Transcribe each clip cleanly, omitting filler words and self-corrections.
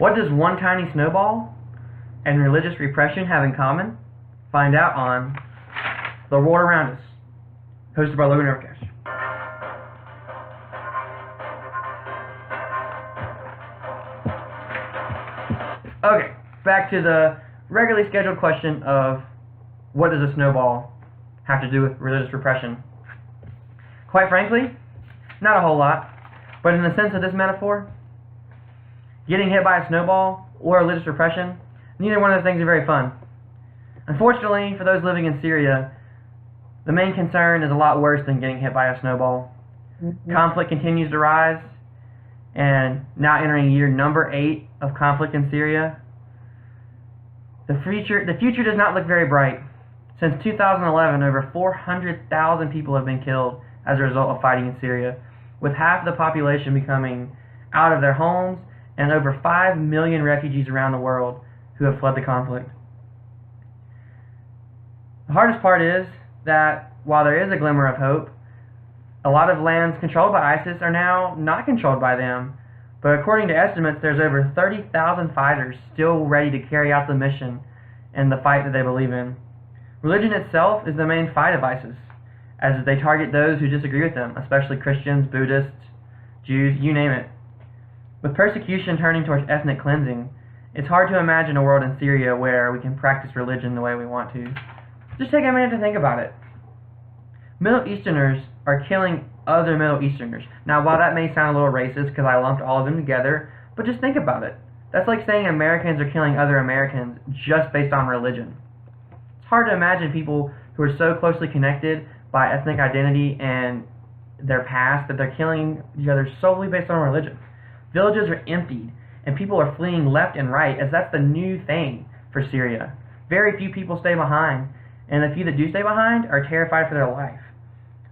What does one tiny snowball and religious repression have in common? Find out on The World Around Us, hosted by Logan Overcash. Okay, back to the regularly scheduled question of what does a snowball have to do with religious repression? Quite frankly, not a whole lot, but in the sense of this metaphor, getting hit by a snowball or religious repression, neither one of those things are very fun. Unfortunately, for those living in Syria, the main concern is a lot worse than getting hit by a snowball. Conflict continues to rise, and now entering year number 8 of conflict in Syria. The future does not look very bright. Since 2011, over 400,000 people have been killed as a result of fighting in Syria, with half the population becoming out of their homes and over 5 million refugees around the world who have fled the conflict. The hardest part is that while there is a glimmer of hope, a lot of lands controlled by ISIS are now not controlled by them, but according to estimates, there's over 30,000 fighters still ready to carry out the mission and the fight that they believe in. Religion itself is the main fight of ISIS, as they target those who disagree with them, especially Christians, Buddhists, Jews, you name it. With persecution turning towards ethnic cleansing, it's hard to imagine a world in Syria where we can practice religion the way we want to. Just take a minute to think about it. Middle Easterners are killing other Middle Easterners. Now, while that may sound a little racist because I lumped all of them together, but just think about it. That's like saying Americans are killing other Americans just based on religion. It's hard to imagine people who are so closely connected by ethnic identity and their past that they're killing each other solely based on religion. Villages are emptied, and people are fleeing left and right, as that's the new thing for Syria. Very few people stay behind, and the few that do stay behind are terrified for their life.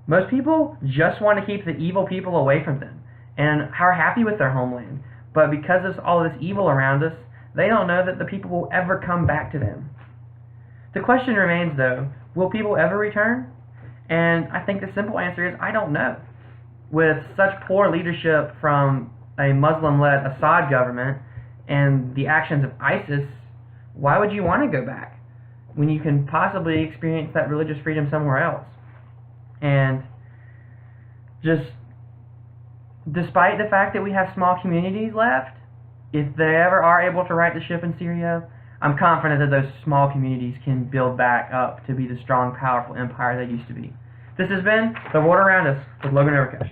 Most people just want to keep the evil people away from them, and are happy with their homeland. But because of all this evil around us, they don't know that the people will ever come back to them. The question remains, though, will people ever return? And I think the simple answer is, I don't know. With such poor leadership from a Muslim-led Assad government and the actions of ISIS, why would you want to go back when you can possibly experience that religious freedom somewhere else? And just despite the fact that we have small communities left, if they ever are able to right the ship in Syria, I'm confident that those small communities can build back up to be the strong, powerful empire they used to be. This has been The World Around Us with Logan Overcash.